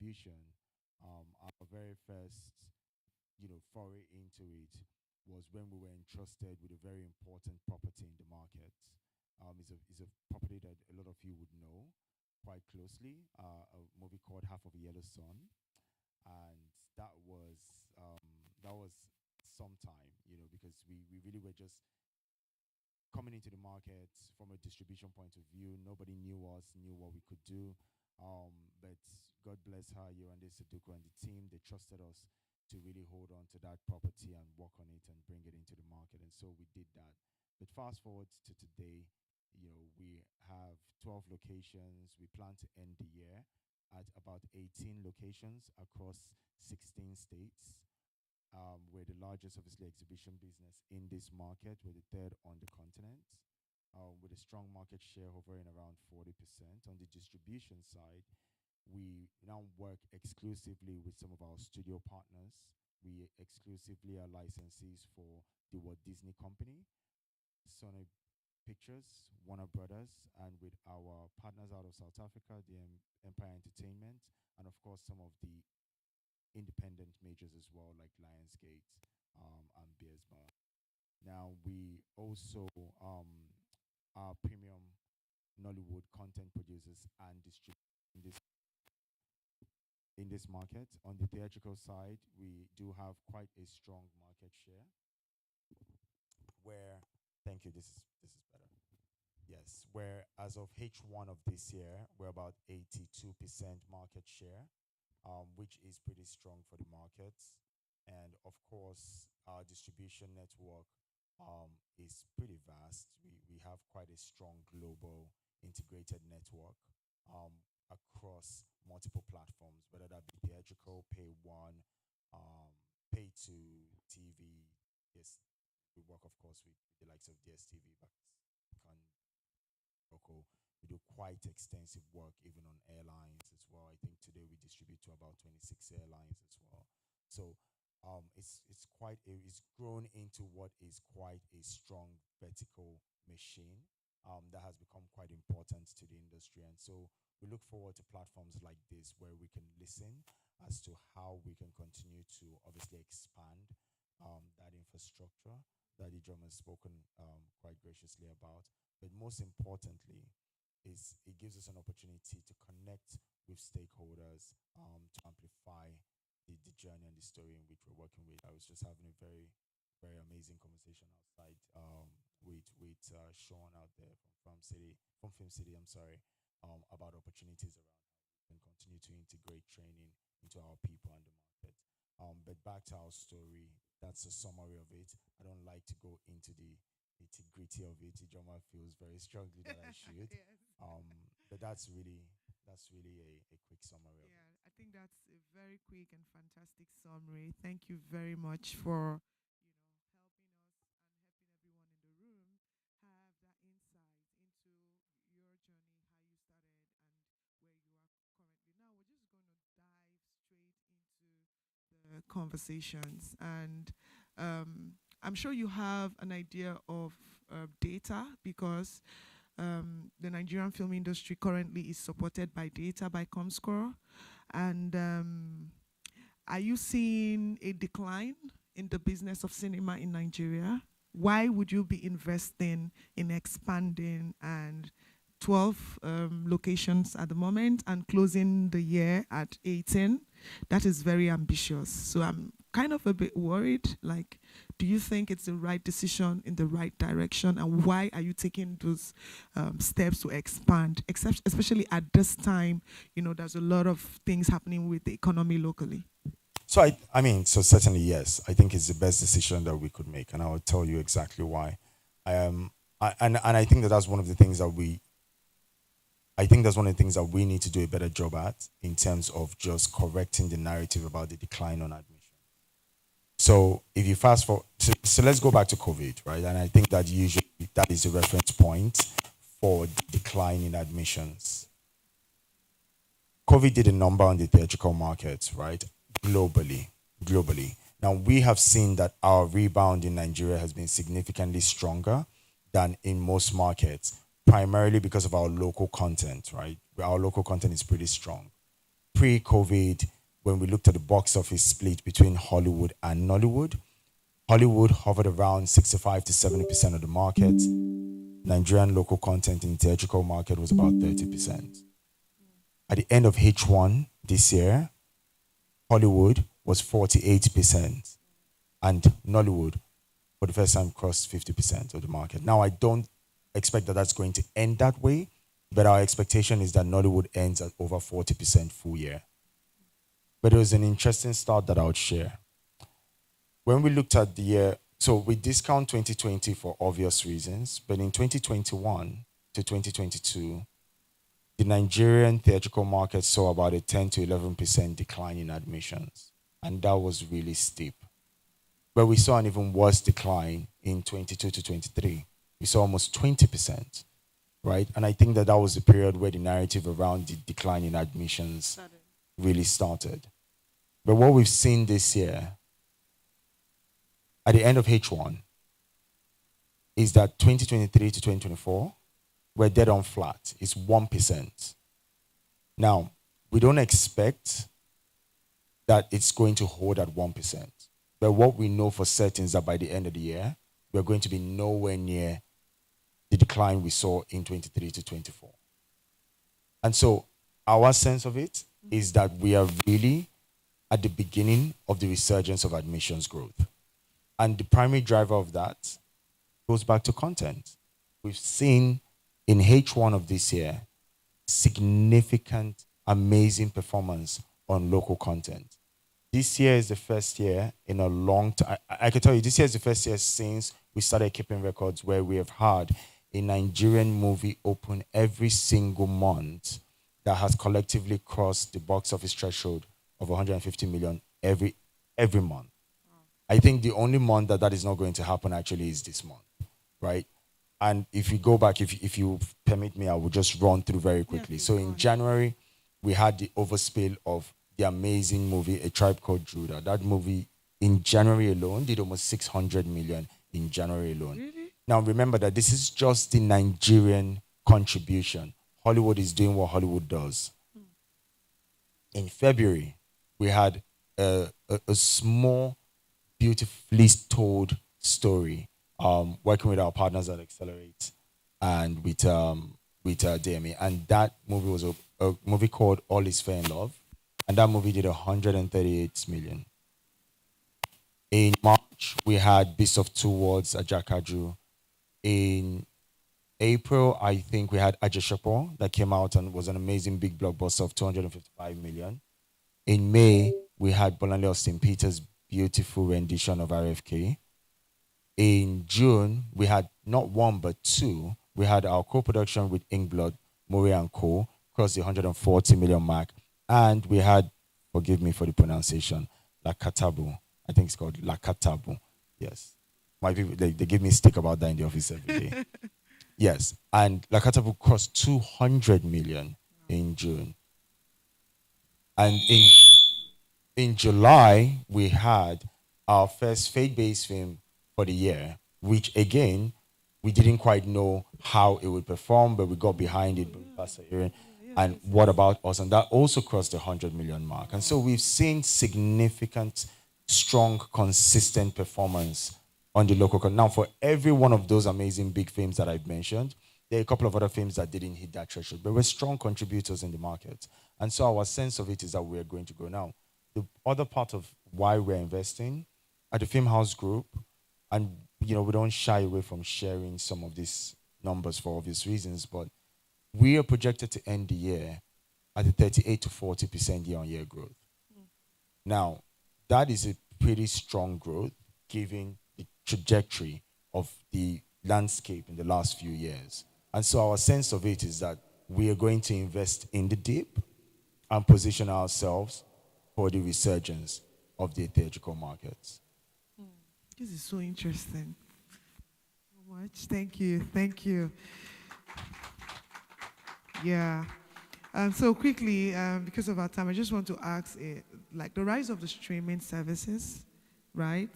distribution, our very first, foray into it was when we were entrusted with a very important property in the market. Is a property that a lot of you would know quite closely. A movie called Half of a Yellow Sun, and that was that was some time, because we really were just coming into the market from a distribution point of view. Nobody knew us, knew what we could do. But God bless her, Yolande Seduko and the team. They trusted us to really hold on to that property and work on it and bring it into the market. And so we did that. But fast forward to today, we have 12 locations. We plan to end the year at about 18 locations across 16 states. We're the largest, obviously, exhibition business in this market. We're the third on the continent, with a strong market share hovering around 40%. On the distribution side, we now work exclusively with some of our studio partners. We exclusively are licensees for the Walt Disney Company, Sony Pictures, Warner Brothers, and with our partners out of South Africa, the Empire Entertainment, and of course some of the independent majors as well, like Lionsgate, and Beersma. Now we also are premium Nollywood content producers and distributors in this market. On the theatrical side, we do have quite a strong market share. Where, thank you, this is better. Yes, where as of H1 of this year, we're about 82% market share, which is pretty strong for the markets. And of course, our distribution network is pretty vast. We have quite a strong global integrated network um, across multiple platforms, whether that be theatrical, pay one, pay two, TV. Yes, we work, of course, with the likes of DSTV, but can local. We do quite extensive work even on airlines as well. I think today we distribute to about 26 airlines as well. So it's grown into what is quite a strong vertical machine that has become quite important to the industry. And so we look forward to platforms like this where we can listen as to how we can continue to obviously expand that infrastructure that the has spoken quite graciously about. But most importantly, is it gives us an opportunity to connect with stakeholders to amplify the journey and the story in which we're working with. I was just having a very amazing conversation outside with Sean out there from Film City. I'm sorry, about opportunities around how we can continue to integrate training into our people and the market. But back to our story, that's a summary of it. I don't like to go into the nitty-gritty of it. Ijoma feels very strongly that I should. Yes. But that's really a quick summary of it. Yeah, I think that's a very quick and fantastic summary. Thank you very much for, helping us and helping everyone in the room have that insight into your journey, how you started and where you are currently. Now we're just going to dive straight into the conversations, and I'm sure you have an idea of data, because the Nigerian film industry currently is supported by data by Comscore. And are you seeing a decline in the business of cinema in Nigeria? Why would you be investing in expanding and 12 locations at the moment and closing the year at 18? That is very ambitious. So I'm kind of a bit worried. Like, do you think it's the right decision in the right direction? And why are you taking those steps to expand, except, especially at this time, there's a lot of things happening with the economy locally? So I mean, so certainly yes, I think it's the best decision that we could make, and I will tell you exactly why. And I think that that's one of the things that I think that's one of the things that we need to do a better job at in terms of just correcting the narrative about the decline on admission. So if you fast forward, so let's go back to COVID, right? And I think that usually that is a reference point for decline in admissions. COVID did a number on the theatrical market, right? Globally. Now we have seen that our rebound in Nigeria has been significantly stronger than in most markets, primarily because of our local content, right? Our local content is pretty strong. pre-COVID, when we looked at the box office split between Hollywood and Nollywood, Hollywood hovered around 65 to 70% of the market. Nigerian local content in the theatrical market was about 30%. At the end of H1 this year, Hollywood was 48%, and Nollywood, for the first time, crossed 50% of the market. Now, I don't expect that that's going to end that way, but our expectation is that Nollywood ends at over 40% full year. But it was an interesting start that I would share. When we looked at the year, so we discount 2020 for obvious reasons, but in 2021 to 2022, the Nigerian theatrical market saw about a 10 to 11% decline in admissions, and that was really steep. But we saw an even worse decline in 22 to 23. We saw almost 20%, right? And I think that that was the period where the narrative around the decline in admissions really started. But what we've seen this year, at the end of H1, is that 2023 to 2024, we're dead on flat. It's 1%. Now, we don't expect that it's going to hold at 1%. But what we know for certain is that by the end of the year, we're going to be nowhere near the decline we saw in 23 to 24. And so our sense of it is that we are really at the beginning of the resurgence of admissions growth. And the primary driver of that goes back to content. We've seen in H1 of this year significant, amazing performance on local content. This year is the first year in a long time. I can tell you, this year is the first year since we started keeping records where we have had a Nigerian movie open every single month that has collectively crossed the box office threshold of 150 million every month. I think the only month that that is not going to happen actually is this month, right? And if you go back, if you permit me, I will just run through very quickly. So in January, we had the overspill of the amazing movie, A Tribe Called Judah. That movie in January alone did almost 600 million in January alone. Really? Now remember that this is just the Nigerian contribution. Hollywood is doing what Hollywood does. In February, we had a small, beautifully told story, working with our partners at Accelerate and with DME. And that movie was a movie called All Is Fair in Love. And that movie did 138 million. In March, we had Beast of Two Worlds, Ajakaju. In April, I think we had Ajeshapo that came out and was an amazing big blockbuster of 255 million. In May, we had Bolanle Austin Peters' beautiful rendition of RFK. In June, we had not one but two. We had our co-production with Inkblood, Mori and Co. crossed the 140 million mark. And we had, forgive me for the pronunciation, Lakatabu. I think it's called Lakatabu. Yes. My people, they give me a stick about that in the office every day. Yes. And Lakatabu crossed 200 million in June. And in July, we had our first faith-based film for the year, which again, we didn't quite know how it would perform, but we got behind it with Pastor Aaron. And What About Us? And that also crossed the 100 million mark. And so we've seen significant, strong, consistent performance on the local. Now, for every one of those amazing big films that I've mentioned, there are a couple of other films that didn't hit that threshold, but we're strong contributors in the market. And so our sense of it is that we're going to grow. Now, the other part of why we're investing at the Film House Group, and we don't shy away from sharing some of these numbers for obvious reasons, but we are projected to end the year at a 38 to 40% year-on-year growth. Now, that is a pretty strong growth given the trajectory of the landscape in the last few years. And so our sense of it is that we are going to invest in the deep and position ourselves for the resurgence of the theatrical markets. This is so interesting. So much. Thank you. Thank you. Yeah. So quickly, because of our time, I just want to ask, like the rise of the streaming services, right?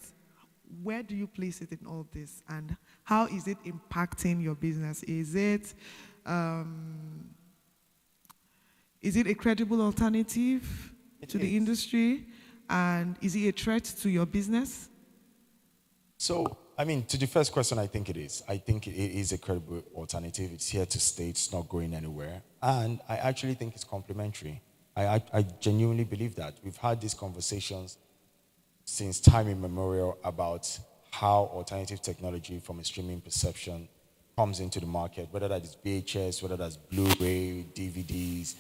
Where do you place it in all this, and how is it impacting your business? Is Is it a credible alternative to the industry? And is it a threat to your business? So, I mean, to the first question, I think it is. I think it is a credible alternative. It's here to stay. It's not going anywhere. And I actually think it's complementary. I genuinely believe that. We've had these conversations since time immemorial about how alternative technology from a streaming perception comes into the market, whether that is VHS, whether that's Blu-ray, DVDs,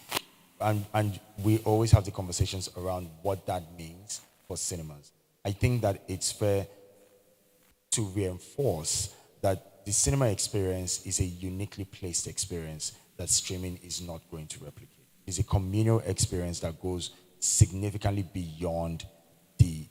and we always have the conversations around what that means for cinemas. I think that it's fair to reinforce that the cinema experience is a uniquely placed experience that streaming is not going to replicate. It's a communal experience that goes significantly beyond the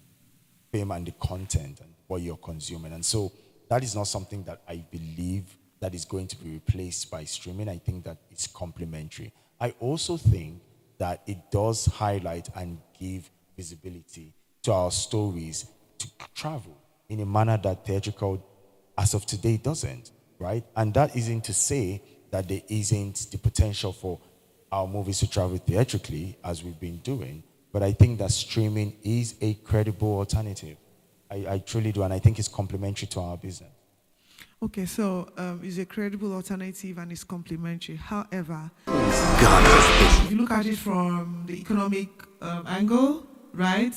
fame and the content and what you're consuming. And so that is not something that I believe that is going to be replaced by streaming. I think that it's complementary. I also think that it does highlight and give visibility to our stories to travel in a manner that theatrical, as of today, doesn't, right? And that isn't to say that there isn't the potential for our movies to travel theatrically, as we've been doing, but I think that streaming is a credible alternative. I truly do, and I think it's complementary to our business. Okay, so it's a credible alternative and it's complementary. However, if you look at it from the economic angle, right?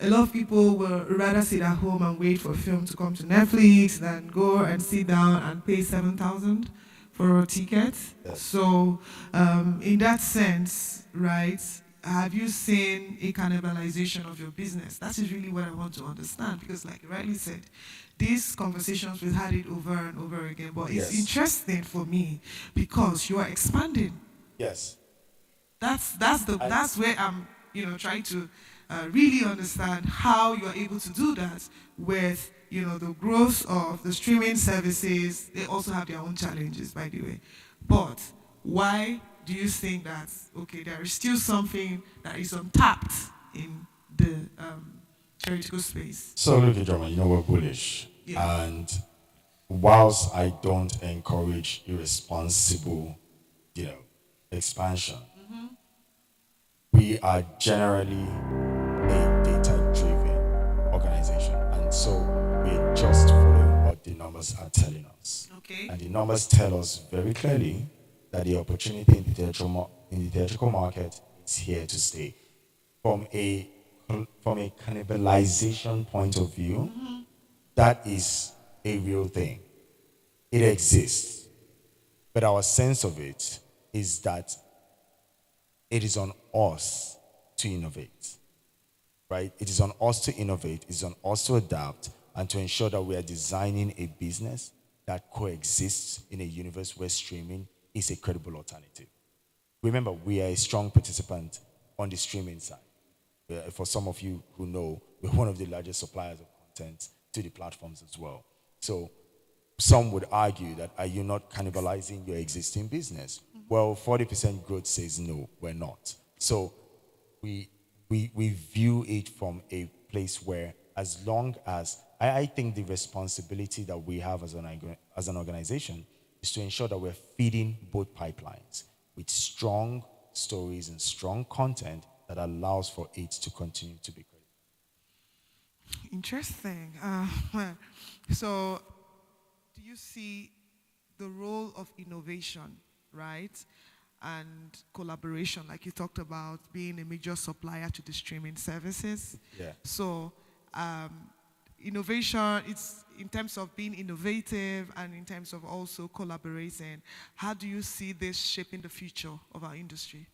A lot of people will rather sit at home and wait for a film to come to Netflix than go and sit down and pay 7,000 for a ticket. Yes. So, in that sense, right? Have you seen a cannibalization of your business? That is really what I want to understand because, like you rightly said, these conversations we've had it over and over again. But it's interesting for me because you are expanding. Yes. That's where I'm trying to really understand how you are able to do that with the growth of the streaming services. They also have their own challenges, by the way. But why do you think that there is still something that is untapped in the theoretical space? So look at Drama, we're bullish. Yeah. And whilst I don't encourage irresponsible, expansion, we are generally a data-driven organization. And so we're just following what the numbers are telling us. Okay. And the numbers tell us very clearly that the opportunity in the theatrical market is here to stay. From a cannibalization point of view, that is a real thing. It exists. But our sense of it is that it is on us to innovate, right? It is on us to innovate. It is on us to adapt and to ensure that we are designing a business that coexists in a universe where streaming is a credible alternative. Remember, we are a strong participant on the streaming side. For some of you who know, we're one of the largest suppliers of content to the platforms as well. So some would argue that, are you not cannibalizing your existing business? Well, 40% growth says no, we're not. So we view it from a place where, as long as, I think the responsibility that we have as an organization is to ensure that we're feeding both pipelines with strong stories and strong content that allows for it to continue to be credible. Interesting. So, do you see the role of innovation, right, and collaboration, like you talked about, being a major supplier to the streaming services? Yeah. So, innovation, it's in terms of being innovative and in terms of also collaborating. How do you see this shaping the future of our industry?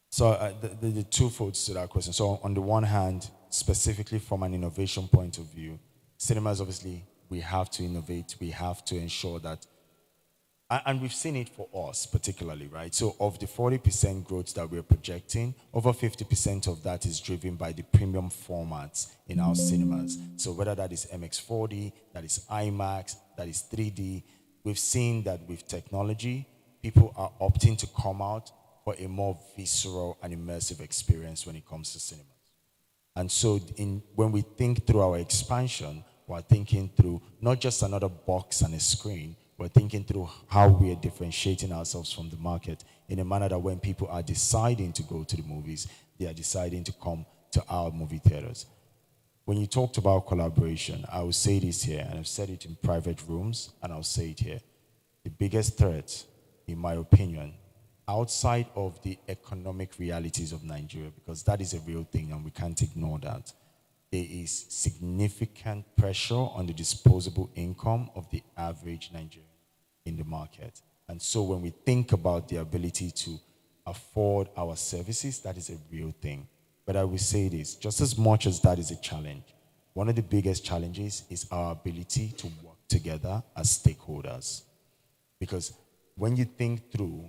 So the two folds to that question. So on the one hand, specifically from an innovation point of view, cinemas, obviously, we have to innovate. We have to ensure that, and we've seen it for us particularly, right? So of the 40% growth that we're projecting, over 50% of that is driven by the premium formats in our cinemas. So whether that is MX4D, that is IMAX, that is 3D, we've seen that with technology, people are opting to come out for a more visceral and immersive experience when it comes to cinemas. And so when we think through our expansion, we're thinking through not just another box and a screen, we're thinking through how we are differentiating ourselves from the market in a manner that when people are deciding to go to the movies, they are deciding to come to our movie theaters. When you talked about collaboration, I will say this here, and I've said it in private rooms, and I'll say it here. The biggest threat, in my opinion, outside of the economic realities of Nigeria, because that is a real thing and we can't ignore that, there is significant pressure on the disposable income of the average Nigerian in the market. And so when we think about the ability to afford our services, that is a real thing. But I will say this, just as much as that is a challenge, one of the biggest challenges is our ability to work together as stakeholders. Because when you think through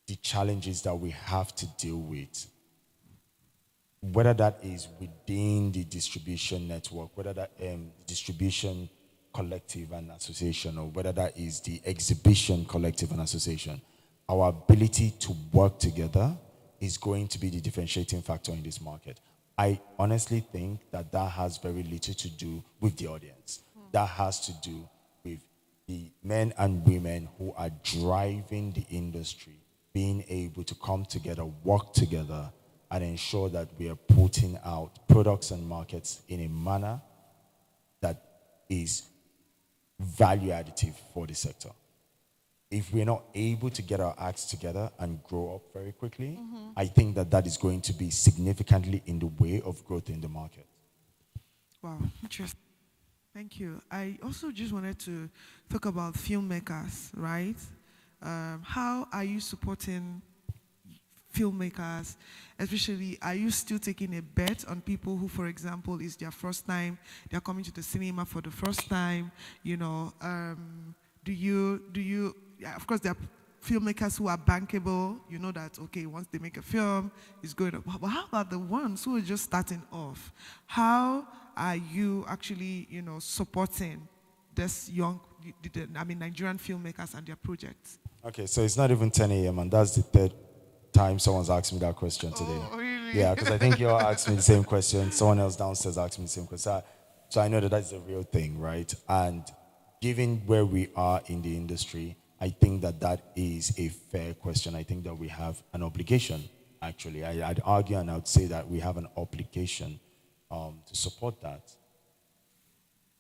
the challenges that we have to deal with, whether that is within the distribution network, whether that distribution collective and association, or whether that is the exhibition collective and association, our ability to work together is going to be the differentiating factor in this market. I honestly think that that has very little to do with the audience. That has to do with the men and women who are driving the industry, being able to come together, work together, and ensure that we are putting out products and markets in a manner that is value additive for the sector. If we're not able to get our acts together and grow up very quickly, I think that that is going to be significantly in the way of growth in the market. Wow, interesting. Thank you. I also just wanted to talk about filmmakers, right? How are you supporting filmmakers? Especially, are you still taking a bet on people who, for example, is their first time, they're coming to the cinema for the first time, yeah, of course, there are filmmakers who are bankable, you know that, okay, once they make a film, it's going to, but how about the ones who are just starting off? How are you actually, supporting this Nigerian filmmakers and their projects? Okay, so it's not even 10 a.m., and that's the third time someone's asked me that question today. Oh, really? Yeah, because I think you all asked me the same question. Someone else downstairs asked me the same question. So I know that that's a real thing, right? And given where we are in the industry, I think that that is a fair question. I think that we have an obligation, actually. I'd argue and I'd say that we have an obligation to support that.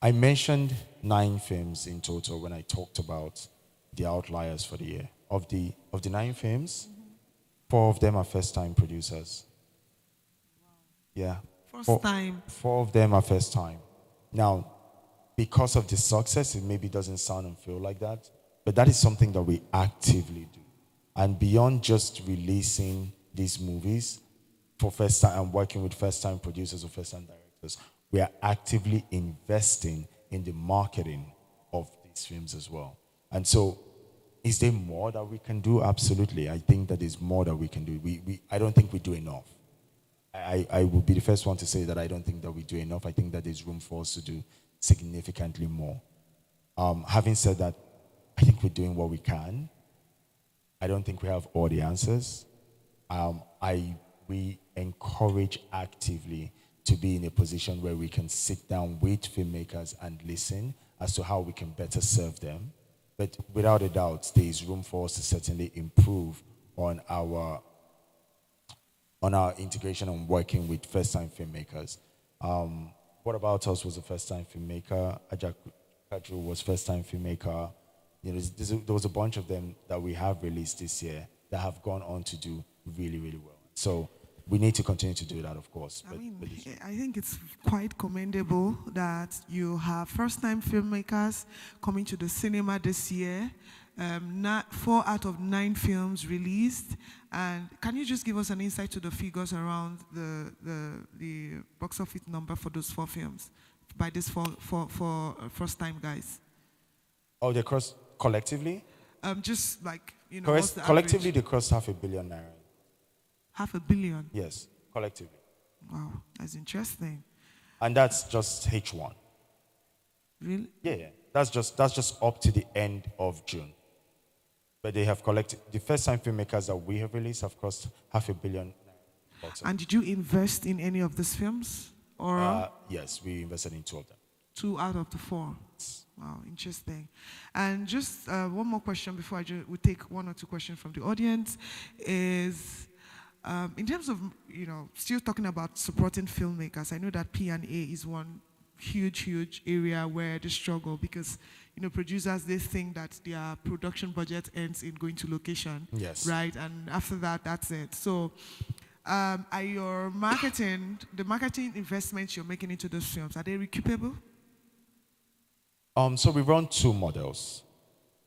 I mentioned 9 films in total when I talked about the outliers for the year. Of the 9 films, 4 of them are first-time producers. Yeah. First time. 4 of them are first time. Now, because of the success, it maybe doesn't sound and feel like that, but that is something that we actively do. And beyond just releasing these movies for first time and working with first time producers or first time directors, we are actively investing in the marketing of these films as well. And so, is there more that we can do? Absolutely. I think that there's more that we can do. I don't think we do enough. I will be the first one to say that I don't think that we do enough. I think that there's room for us to do significantly more. Having said that, I think we're doing what we can. I don't think we have all the answers. We encourage actively to be in a position where we can sit down with filmmakers and listen as to how we can better serve them. But without a doubt, there is room for us to certainly improve on our integration and working with first-time filmmakers. What About Us was a first-time filmmaker. Ajak Kadru was first-time filmmaker. There was a bunch of them that we have released this year that have gone on to do really, really well. So we need to continue to do that, of course. I think it's quite commendable that you have first-time filmmakers coming to the cinema this year. 4 out of 9 films released. And can you just give us an insight to the figures around the box office number for those 4 films by these four first-time guys? Oh, they crossed collectively? Just like, Collectively, they crossed #500 million naira. $500 million? Yes, collectively. Wow, that's interesting. And that's just H1. Really? Yeah. That's just up to the end of June. But they have collected, the first-time filmmakers that we have released have cost $500 million. And did you invest in any of these films? Or yes, we invested in 2 of them. 2 out of the 4? markets. Wow, interesting. And just one more question before we take one or two questions from the audience is, in terms of, still talking about supporting filmmakers, I know that P&A is one huge area where they struggle because, producers, they think that their production budget ends in going to location, Yes. right? And after that, that's it. So are the marketing investments you're making into those films, are they recoupable? So we run two models.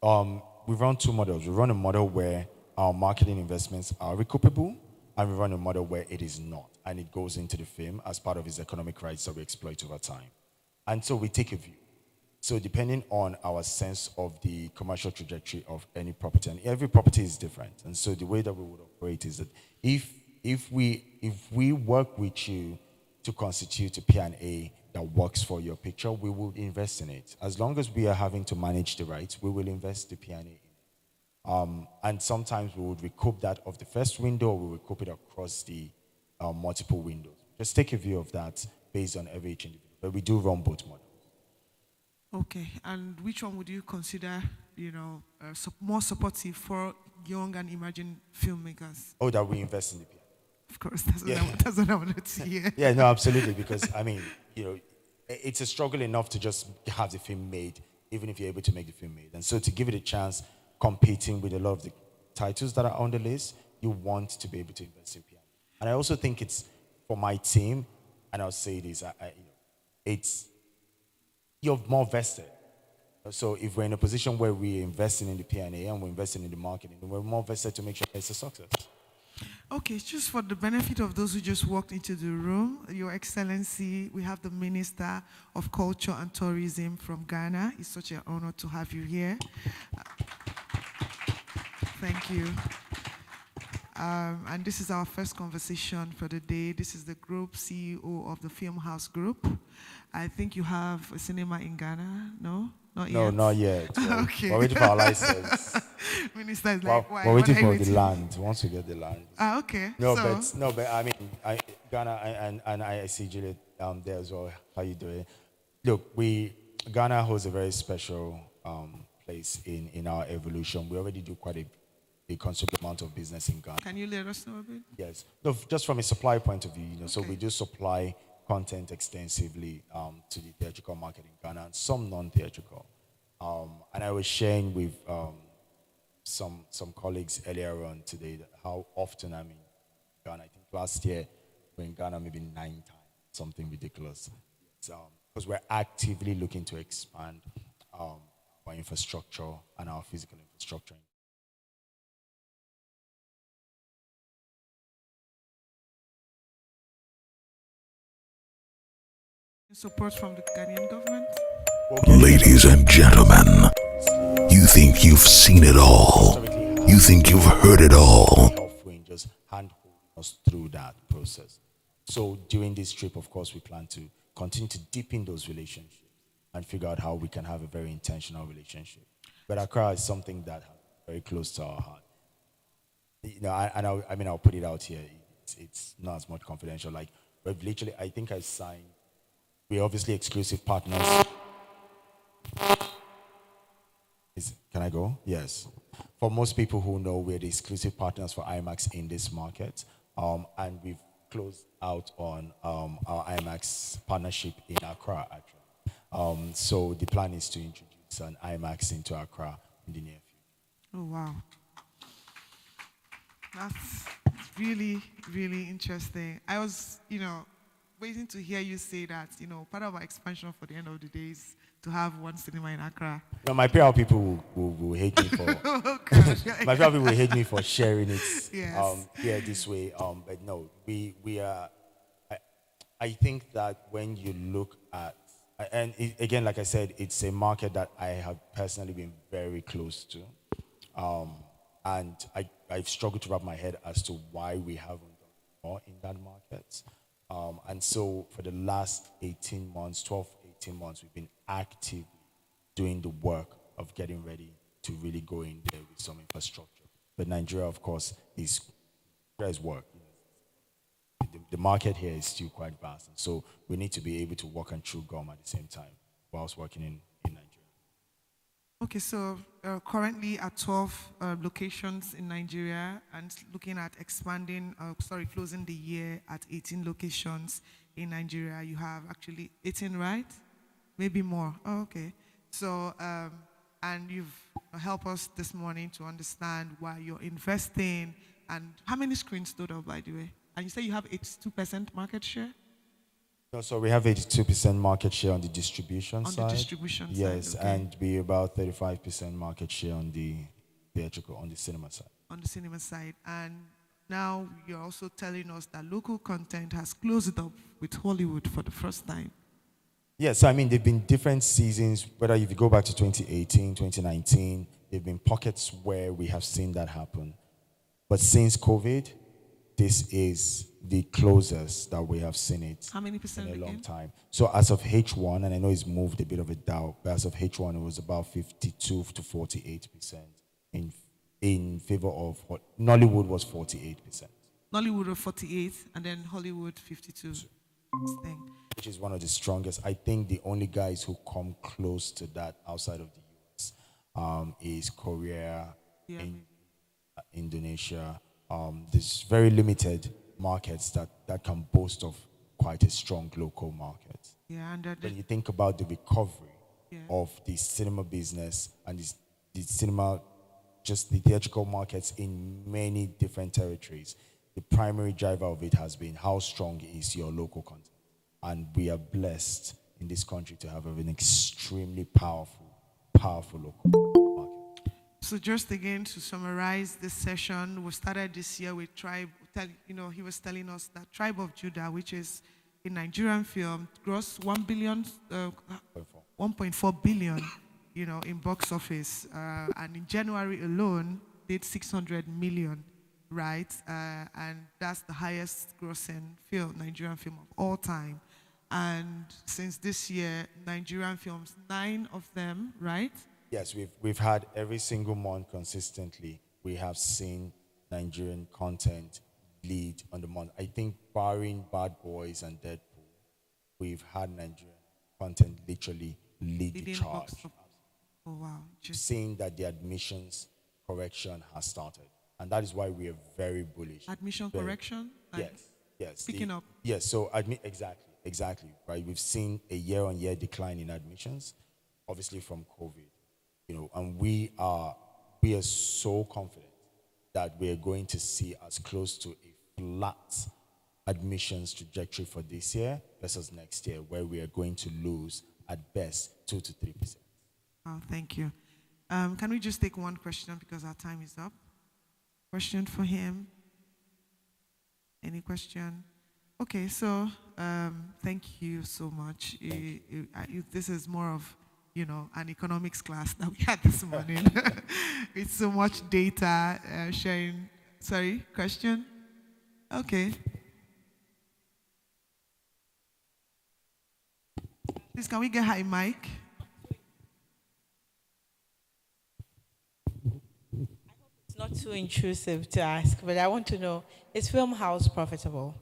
We run two models. We run a model where our marketing investments are recoupable, and we run a model where it is not, and it goes into the film as part of its economic rights that we exploit over time. And so we take a view. So depending on our sense of the commercial trajectory of any property, and every property is different. And so the way that we would operate is that if we work with you to constitute a P&A that works for your picture, we will invest in it. As long as we are having to manage the rights, we will invest the P&A in it. And sometimes we would recoup that of the first window, or we will recoup it across the multiple windows. Just take a view of that based on every individual. But we do run both models. Okay, and which one would you consider, more supportive for young and emerging filmmakers? Oh, that we invest in the P&A. Of course, that's what I wanted to hear. Yeah, no, absolutely. Because I mean, it's a struggle enough to just have the film made, even if you're able to make the film made. And so to give it a chance, competing with a lot of the titles that are on the list, you want to be able to invest in P&A. And I also think it's for my team, and I'll say this, it's you're more vested. So if we're in a position where we're investing in the P&A and we're investing in the marketing, then we're more vested to make sure it's a success. Okay, just for the benefit of those who just walked into the room, Your Excellency, we have the Minister of Culture and Tourism from Ghana. It's such an honor to have you here. Thank you. And this is our first conversation for the day. This is the group CEO of the Film House Group. I think you have a cinema in Ghana, no? Not No, yet? not yet. Okay. We're waiting for our license. Minister is like, why? We're waiting What are you for the land. Once we get the land. Okay. But I mean, Ghana and I see Juliet there as well. How you doing? Look, Ghana holds a very special place in our evolution. We already do quite a considerable amount of business in Ghana. Can you let us know a bit? Yes. No, just from a supply point of view, so Okay. we do supply content extensively to the theatrical market in Ghana and some non-theatrical. And I was sharing with some colleagues earlier on today that how often I'm in Ghana. I think last year we were in Ghana maybe 9 times, something ridiculous. Because we're actively looking to expand our infrastructure and our physical infrastructure. Support from the Ghanaian government? Ladies and gentlemen, you think you've seen it all. You think you've heard it all. Just hand us through that process. So during this trip, of course, we plan to continue to deepen those relationships and figure out how we can have a very intentional relationship. But Accra is something that is very close to our heart. I'll put it out here. It's not as much confidential. Like, we've literally, I think I signed. We're obviously exclusive partners. Can I go? Yes. For most people who know, we're the exclusive partners for IMAX in this market. And we've closed out on our IMAX partnership in Accra, actually. So the plan is to introduce an IMAX into Accra in the near future. Oh, wow. That's really, really interesting. I was, waiting to hear you say that, part of our expansion for the end of the day is to have one cinema in Accra. No, my PR people will hate me for Oh, gosh. my PR people will hate me for sharing it Yes. here this way. But no, we are. I think that when you look at, and again, like I said, it's a market that I have personally been very close to, and I've struggled to wrap my head as to why we haven't done more in that market. And so for the last 18 months, 12, 18 months, we've been actively doing the work of getting ready to really go in there with some infrastructure. But Nigeria, of course, there's work. The market here is still quite vast. And so we need to be able to work and chew gum at the same time whilst working in Nigeria. Okay, so currently at 12 locations in Nigeria and looking at expanding, closing the year at 18 locations in Nigeria. You have actually 18, right? Maybe more. Oh, okay. So, and you've helped us this morning to understand why you're investing and how many screens stood up, by the way? And you say you have 82% market share No, so we have 82% market share on the distribution on the side. distribution side, Yes, okay? and we about 35% market share on the theatrical, on the cinema side. On the cinema side. And now you're also telling us that local content has closed up with Hollywood for the first time. Yes, I mean, there've been different seasons, whether if you go back to 2018, 2019, there've been pockets where we have seen that happen. But since COVID, this is the closest that we have seen it How many in percent a long again? time. So as of H1, and I know it's moved a bit of a doubt, but as of H1, it was about 52 to 48% in favor of Nollywood was 48%, Nollywood of 48 and then Hollywood 52. Thing. which is one of the strongest. I think the only guys who come close to that outside of the US is Korea, Yeah, in, maybe. Indonesia. There's very limited markets that can boast of quite a strong local market. Yeah, and When you think about the recovery yeah. of the cinema business and the cinema, just the theatrical markets in many different territories, the primary driver of it has been how strong is your local content. And we are blessed in this country to have an extremely powerful local market. So just again to summarize this session, we started this year with he was telling us that Tribe of Judah, which is a Nigerian film, grossed 1 billion, 1.4 billion, in box office. And in January alone, did 600 million, right? And that's the highest grossing Nigerian film of all time. And since this year, Nigerian films, 9 of them, right? Yes, we've had every single month consistently. We have seen Nigerian content lead on the month. I think barring Bad Boys and Deadpool, we've had Nigerian content literally lead the Leading charge. box office. Oh, wow. Seeing that the admissions correction has started. And that is why we are very bullish. Admission Very- correction? Like Yes. picking up. Yes, so exactly, right? We've seen a year-on-year decline in admissions, obviously from COVID, and we are so confident that we are going to see as close to a flat admissions trajectory for this year versus next year, where we are going to lose at best 2 to 3%. Oh, thank you. Can we just take one question because our time is up? Question for him? Any question? Okay, so thank you so much. This is more of, an economics class that we had this morning. It's so much data sharing. Sorry, question? Okay. Please, can we get high mic? It's not too intrusive to ask, but I want to know, is Film House profitable?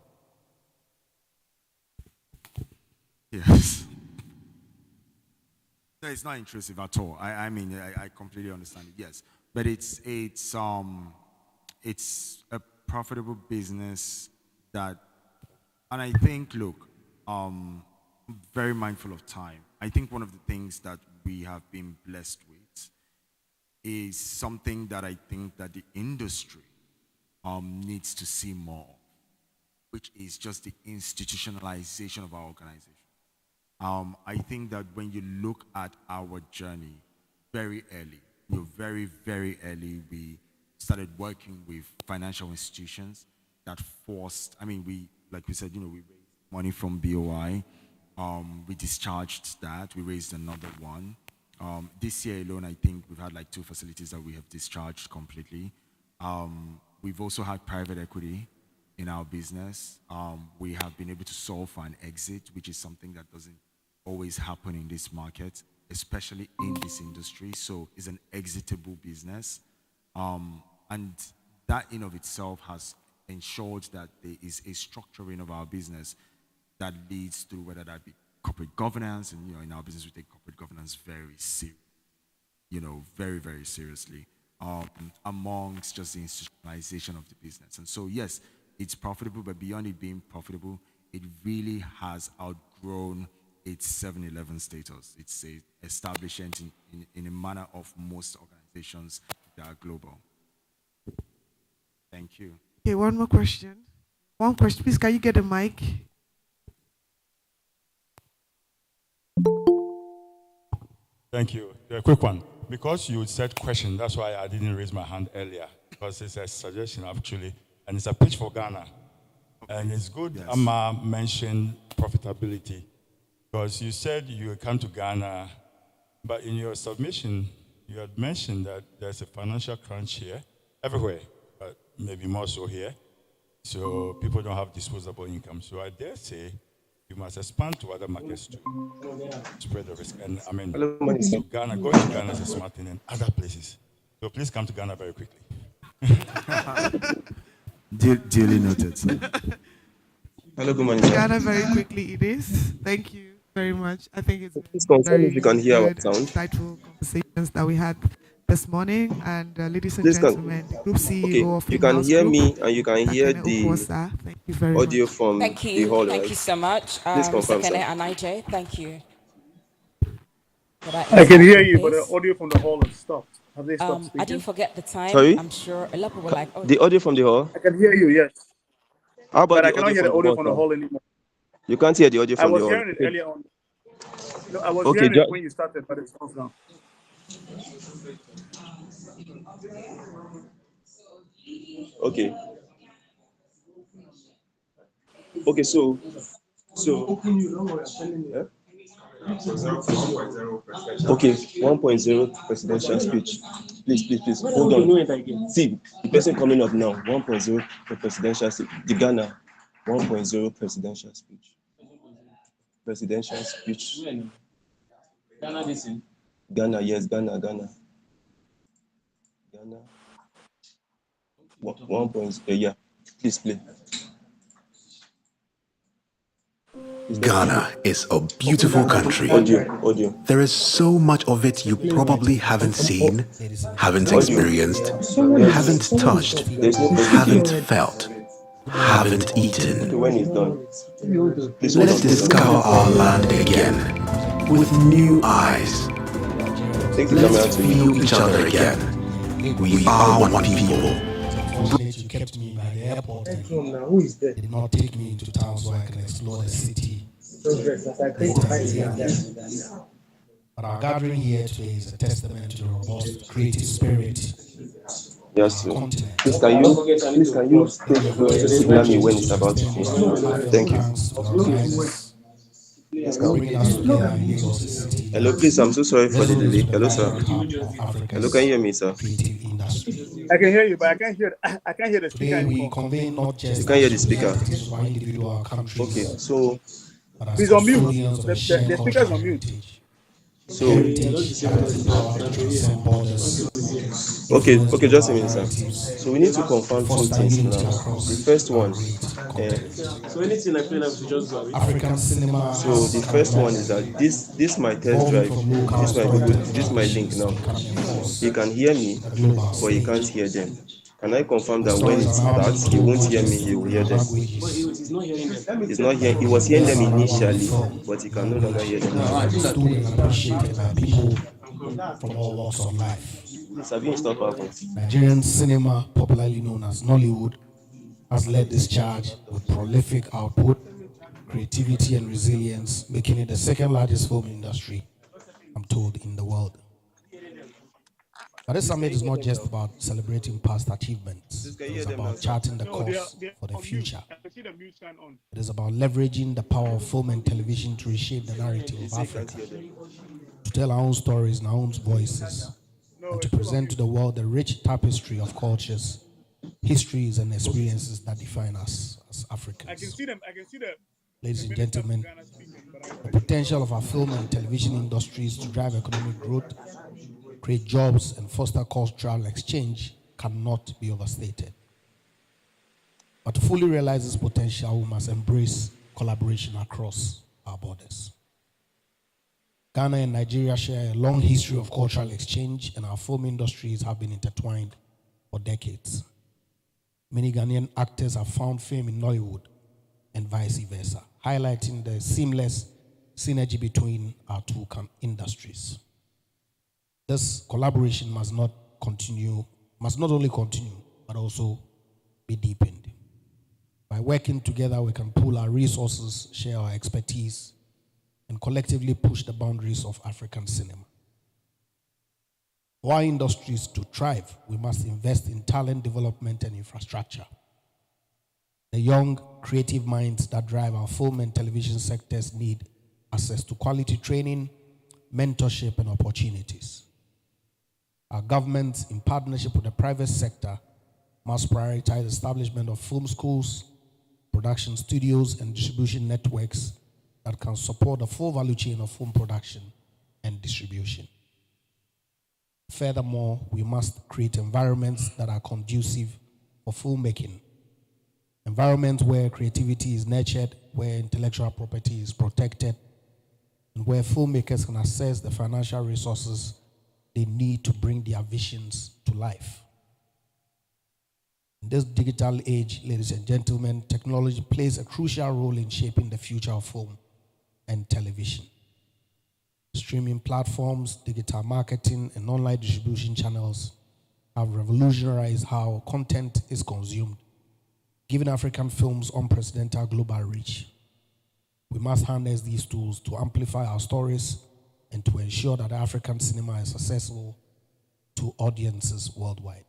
Yes. No, it's not intrusive at all. I mean, I completely understand it. Yes, but it's a profitable business that, and I think, look, I'm very mindful of time. I think one of the things that we have been blessed with is something that I think that the industry needs to see more, which is just the institutionalization of our organization. I think that when you look at our journey very early, very, very early, we started working with financial institutions that forced, like we said, we raised money from BOI. We discharged that. We raised another one. This year alone, I think we've had like 2 facilities that we have discharged completely. We've also had private equity in our business. We have been able to solve for an exit, which is something that doesn't always happen in this market, especially in this industry. So it's an exitable business. And that in of itself has ensured that there is a structuring of our business that leads to whether that be corporate governance. And in our business, we take corporate governance very seriously. very, very seriously amongst just the institutionalization of the business. And so, yes, it's profitable, but beyond it being profitable, it really has outgrown its 7-Eleven status. It's a establishment in a manner of most organizations that are global. Thank you. Okay, one more question. One question, please. Can you get a mic? Thank you. A quick one. Because you said question, that's why I didn't raise my hand earlier. Because it's a suggestion, actually, and it's a pitch for Ghana. And it's good Yes. Amma mentioned profitability. Because you said you come to Ghana, but in your submission, you had mentioned that there's a financial crunch here, everywhere, but maybe more so here. So people don't have disposable income. So I dare say you must expand to other markets to spread the risk. And I mean, so Ghana, going to Ghana is a smart thing and other places. So please come to Ghana very quickly. Duly noted, sir. Hello, good morning, sir. Ghana very quickly it is. Thank you very much. I think it's Please confirm very if you can hear our good, sound. insightful conversations that we had this morning. And ladies and Please gentlemen, the Group CEO Okay, of you Film can House hear Group, me and you can hear Sakene the Oposa. Thank you very audio much. from Thank the you. hall, Thank right? you so much, Please confirm, Sakene sir. and IJ. Thank you. For that I can hear insightful you, but the piece. audio from the hall has stopped. Have they stopped I speaking? didn't forget the time. Sorry? I'm sure a lot of people were like, oh, The audio from the hall? I can hear you, yes. How about But I the cannot audio hear the from the audio hall, from the sir? hall anymore. You can't hear the audio I from the was hall. hearing it Okay, earlier on. No, I was okay, hearing it when you started, but it's off now. okay. Okay, yeah? Okay, 1.0 presidential speech. Please, hold on. See, the person coming up now, 1.0 for presidential speech. The Ghana, 1.0 presidential speech. Presidential speech. Ghana, yes, Ghana. Ghana. 1.0, yeah. Please play. Ghana is a beautiful country. Audio. There is so much of it you probably haven't seen, haven't Audio. experienced, Yes. haven't touched, There's no haven't president. felt, haven't Okay, eaten. when it's done. Please Let hold us on. discover our land again with new eyes. Take the Let's camera to you. feel each other again. We are one people. Unfortunately, you kept me by the airport and did not take me into town so I can explore the city later in the evening. But our gathering here today is a testament to the robust creative spirit Yes, of our sir. continent. Please can you stay close to signal me when it's about to finish? Thank you. Thanks to the organizers for bringing us together in Lagos, a city Hello, that please, I'm so sorry for the resonates delay. with the Hello, sir. vibrant hub of Hello, can you Africa's hear me, sir? creative industry. I can hear you, but I can't hear the speaker Today we anymore. convene not just You can't hear as the speaker. representatives of our individual Okay, countries, so but as Please on mute. custodians of a shared The speaker is cultural on mute. heritage. so Heritage that has the power to transcend borders, influence okay, just a global minute, sir. narratives, So we need to and confirm two foster things unity now. The across first our one, great eh, continent. African cinema so the has come a first long one is that way, this my test evolving drive, from local this my Google, storytelling this my link traditions to now. becoming a force He can hear me, on the global but he can't stage. hear them. Can I confirm The that when stories it are now being starts, he told won't not hear me, just he will in hear our them? languages, He's not hearing. He but was in hearing this them unrivaled initially, film but he can no longer hear them now. understood and appreciated by people from all walks of life. Please, have you installed PowerPoint? Nigerian cinema, popularly known as Nollywood, has led this charge with prolific output, creativity, and resilience, making it the second largest film industry, I'm told, in the world. But this summit is not just about celebrating past achievements, Please, can it you hear is them now, about sir? charting the No, course they're for the on mute. future. I can see the mute sign on. It is about leveraging the power of film and television to reshape the narrative of Say you can't Africa, hear them. to tell our own stories and our own voices, No, and to it's still on present to mute. the world the rich tapestry of cultures, histories, and experiences that define us as I can Africans. see them. I can see Ladies the and minister from gentlemen, Ghana speaking, but the potential of our film and television industries to drive economic growth, create jobs, and foster cultural exchange cannot be overstated. But to fully realize this potential, we must embrace collaboration across our borders. Ghana and Nigeria share a long history of cultural exchange, and our film industries have been intertwined for decades. Many Ghanaian actors have found fame in Nollywood and vice versa, highlighting the seamless synergy between our two industries. This collaboration must not only continue, but also be deepened. By working together, we can pool our resources, share our expertise, and collectively push the boundaries of African cinema. For our industries to thrive, we must invest in talent development and infrastructure. The young, creative minds that drive our film and television sectors need access to quality training, mentorship, and opportunities. Our governments, in partnership with the private sector, must prioritize establishment of film schools, production studios, and distribution networks that can support the full value chain of film production and distribution. Furthermore, we must create environments that are conducive for filmmaking, environments where creativity is nurtured, where intellectual property is protected, and where filmmakers can access the financial resources they need to bring their visions to life. In this digital age, ladies and gentlemen, technology plays a crucial role in shaping the future of film and television. Streaming platforms, digital marketing, and online distribution channels have revolutionized how content is consumed, giving African films unprecedented global reach. We must harness these tools to amplify our stories and to ensure that African cinema is accessible to audiences worldwide.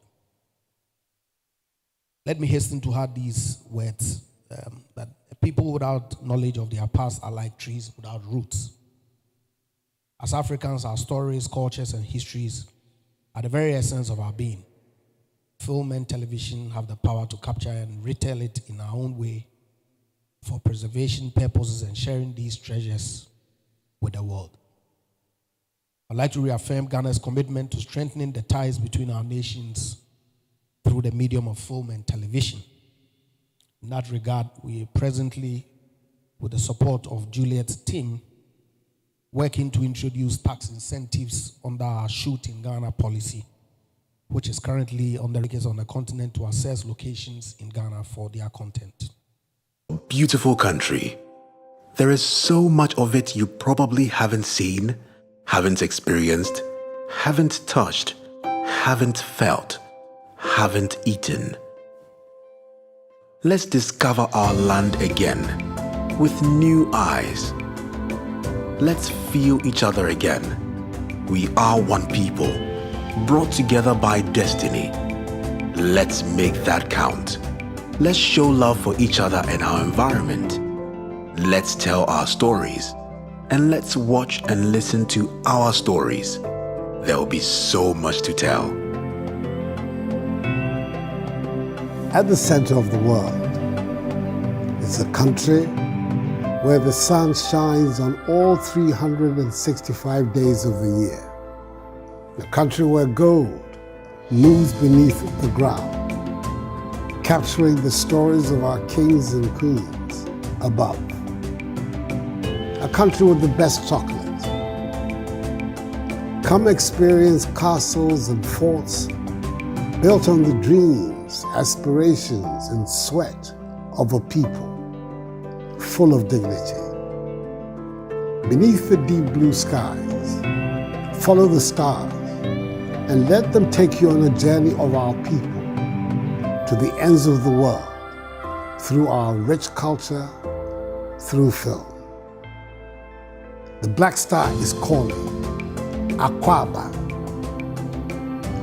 Let me hasten to add these words, that people without knowledge of their past are like trees without roots. As Africans, our stories, cultures, and histories are the very essence of our being. Film and television have the power to capture and retell it in our own way for preservation purposes and sharing these treasures with the world. I'd like to reaffirm Ghana's commitment to strengthening the ties between our nations through the medium of film and television. In that regard, we are presently, with the support of Juliet's team, working to introduce tax incentives under our Shoot in Ghana policy, which is currently on the continent to assess locations in Ghana for their content. Beautiful country. There is so much of it you probably haven't seen, haven't experienced, haven't touched, haven't felt, haven't eaten. Let's discover our land again with new eyes. Let's feel each other again. We are one people, brought together by destiny. Let's make that count. Let's show love for each other and our environment. Let's tell our stories, and let's watch and listen to our stories. There will be so much to tell. At the center of the world is a country where the sun shines on all 365 days of the year. A country where gold moves beneath the ground, capturing the stories of our kings and queens above. A country with the best chocolate. Come experience castles and forts built on the dreams, aspirations, and sweat of a people full of dignity. Beneath the deep blue skies, follow the stars and let them take you on a journey of our people to the ends of the world through our rich culture, through film. The Black Star is calling, Akwaba.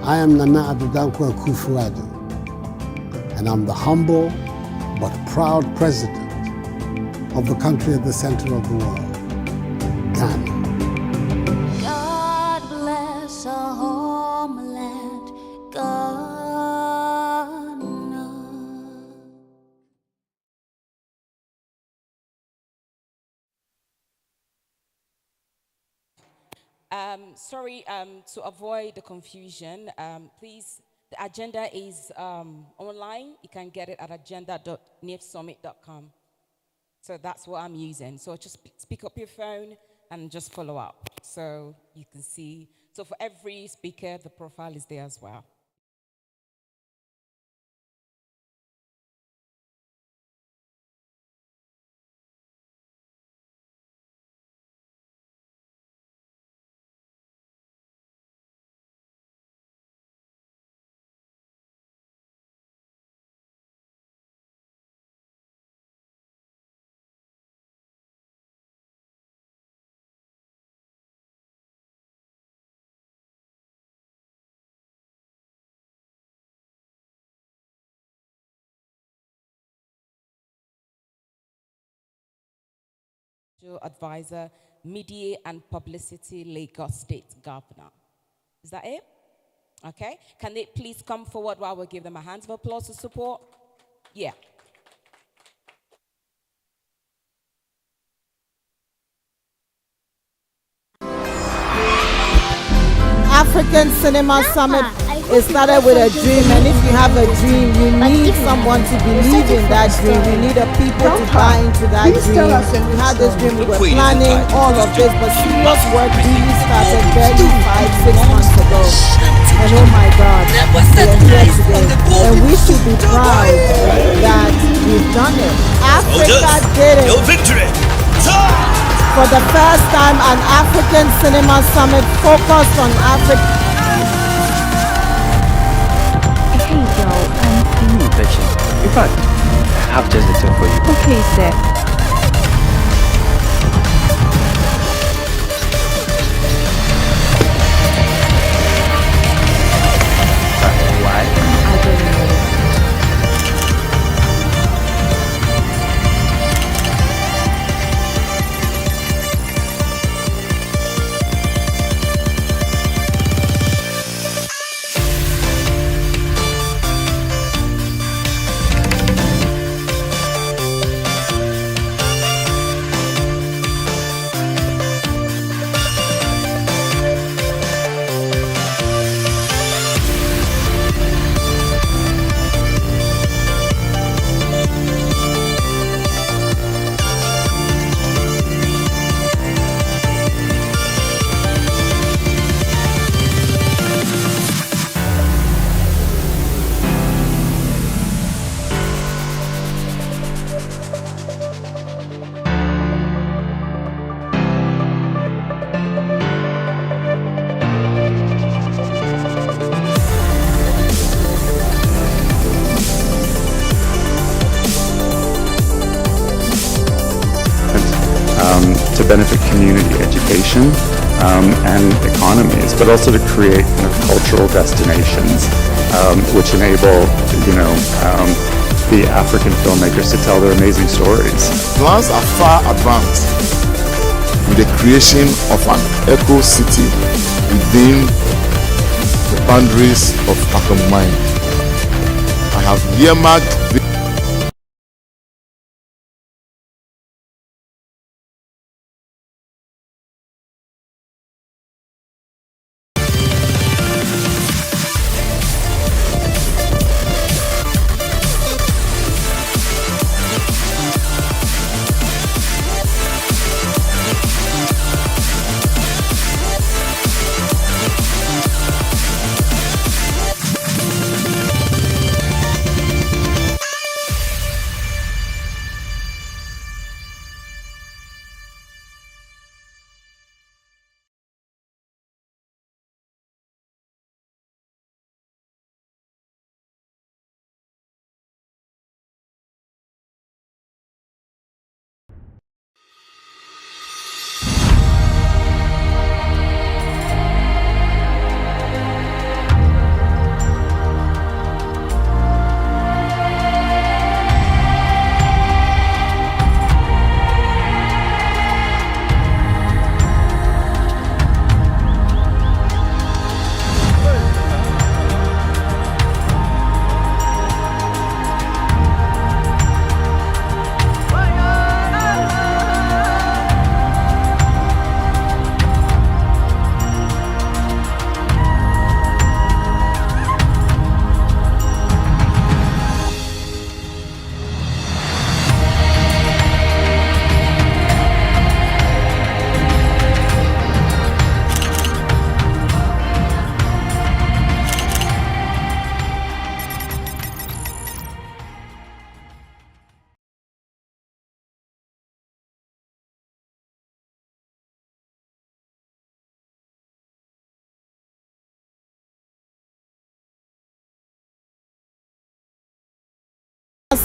I am Nana Adodankwa Akufo-Addo, and I'm the humble but proud president of the country at the center of the world, Ghana. God bless our homeland, Ghana. Sorry, to avoid the confusion, please, the agenda is online. You can get it at agenda.nifsummit.com. So that's what I'm using. So just pick up your phone, and just follow up. So you can see, so for every speaker, the profile is there as well. Advisor, Media and Publicity, Lagos State Governor. Is that it? Okay. Can they please come forward while we give them a hand of applause to support? Yeah. African Cinema Summit is started with a dream, and if you have a dream, you need someone to believe in that dream. You need a people to buy into that dream. We had this dream, we were planning all of this, but serious work really started barely 5-6 months ago. And oh my God, we are here today, and we should be proud that we've done it. Africa did it. Victory! For the first time, an African Cinema Summit focused on Africa. Hey girl, give me infection. In fact, I have just the thing for you. Okay, sir. Why? I don't know. To benefit community education and economies, but also to create kind of cultural destinations which enable, the African filmmakers to tell their amazing stories. Plans are far advanced with the creation of an eco city within the boundaries of Akamai. I have earmarked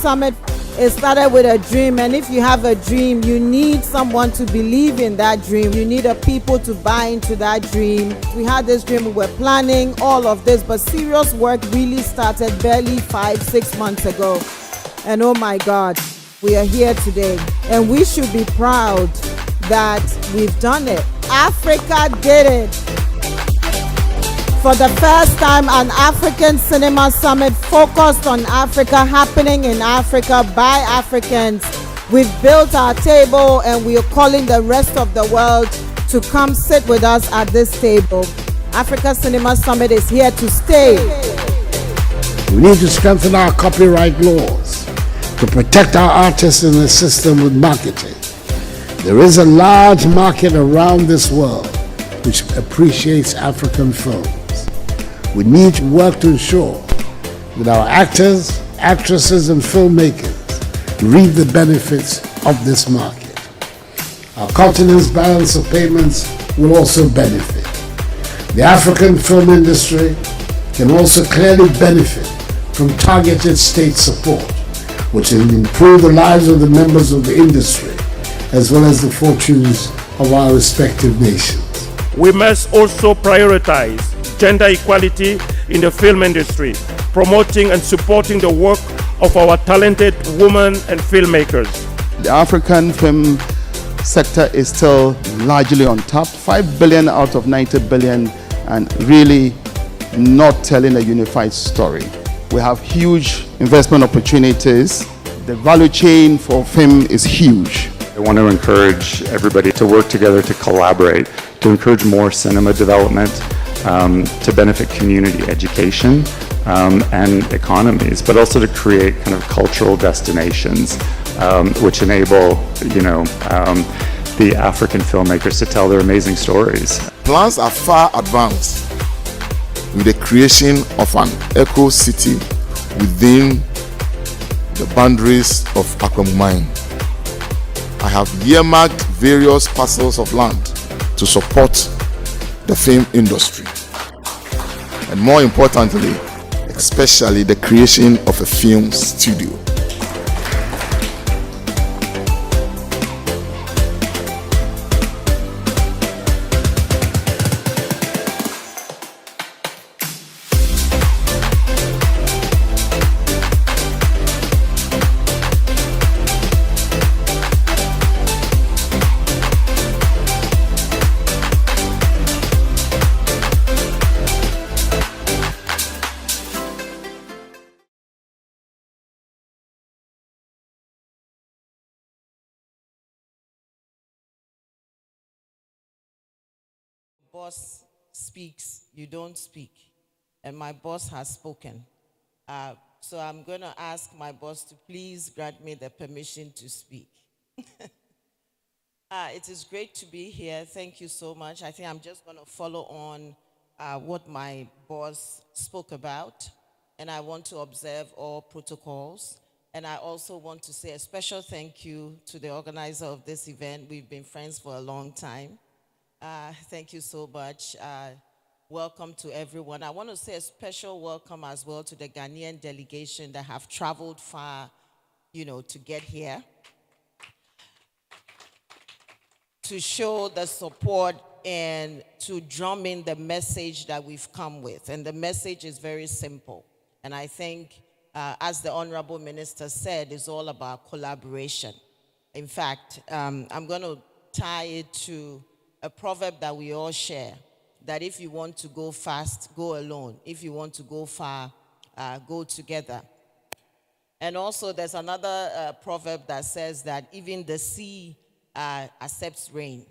Summit, it started with a dream, and if you have a dream, you need someone to believe in that dream. You need a people to buy into that dream. We had this dream, we were planning all of this, but serious work really started barely 5-6 months ago. And oh my God, we are here today, and we should be proud that we've done it. Africa did it. For the first time, an African Cinema Summit focused on Africa, happening in Africa by Africans. We've built our table and we are calling the rest of the world to come sit with us at this table. Africa Cinema Summit is here to stay. We need to strengthen our copyright laws to protect our artists and assist them with marketing. There is a large market around this world which appreciates African films. We need to work to ensure that our actors, actresses, and filmmakers reap the benefits of this market. Our continent's balance of payments will also benefit. The African film industry can also clearly benefit from targeted state support, which will improve the lives of the members of the industry, as well as the fortunes of our respective nations. We must also prioritize gender equality in the film industry, promoting and supporting the work of our talented women and filmmakers. The African film sector is still largely on top, 5 billion out of 90 billion, and really not telling a unified story. We have huge investment opportunities. The value chain for film is huge. I want to encourage everybody to work together, to collaborate, to encourage more cinema development, to benefit community education and economies, but also to create kind of cultural destinations which enable, the African filmmakers to tell their amazing stories. Plans are far advanced with the creation of an eco-city within the boundaries of Akwem Mine. I have earmarked various parcels of land to support the film industry, and more importantly, especially the creation of a film studio. Boss speaks, you don't speak. And my boss has spoken. So I'm going to ask my boss to please grant me the permission to speak. It is great to be here. Thank you so much. I think I'm just going to follow on what my boss spoke about. And I want to observe all protocols. And I also want to say a special thank you to the organizer of this event. We've been friends for a long time. Thank you so much. Welcome to everyone. I want to say a special welcome as well to the Ghanaian delegation that have traveled far, to get here, to show the support and to drum in the message that we've come with. And the message is very simple. And I think, as the Honorable Minister said, it's all about collaboration. In fact, I'm going to tie it to a proverb that we all share, that if you want to go fast, go alone. If you want to go far, go together. And also there's another proverb that says that even the sea accepts rain.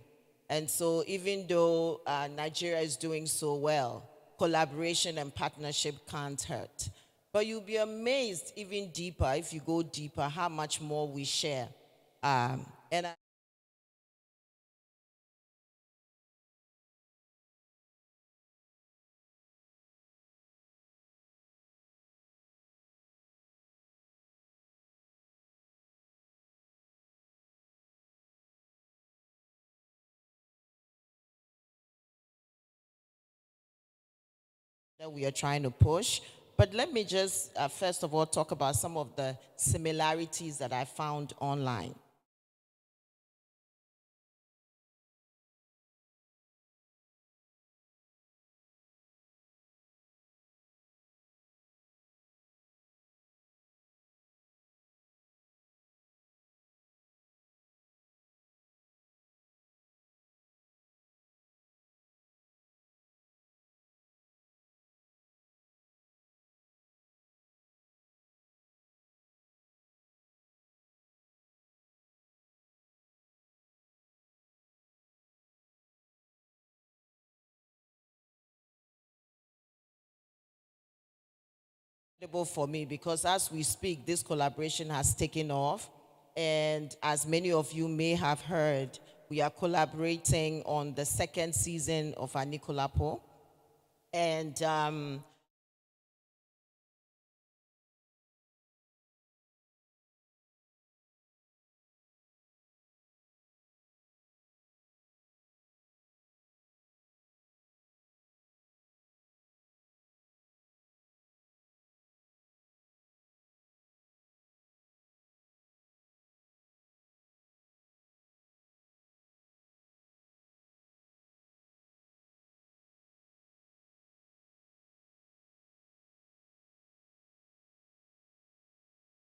And so even though Nigeria is doing so well, collaboration and partnership can't hurt. But you'll be amazed even deeper, if you go deeper, how much more we share. That we are trying to push, But let me just, first of all, talk about some of the similarities that I found online. For me, because as we speak, this collaboration has taken off, and as many of you may have heard, we are collaborating on the second season of Anikulapo, and